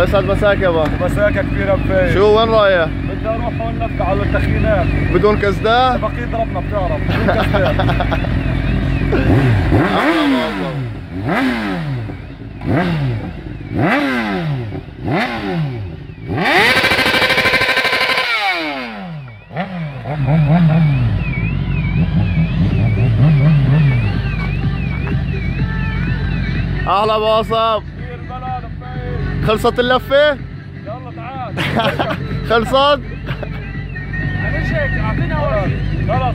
يسعد مساك يابا. مساك كبير بفايز. شو وين رايح؟ بدي اروح هون نبقى على التخييمات. بدون كزدة؟ بقيت ضربنا بتعرف بدون كزدة. اهلا باصب. خلصت اللفة؟ يلا تعال. خلصت؟ اعطينا ورقة. خلص.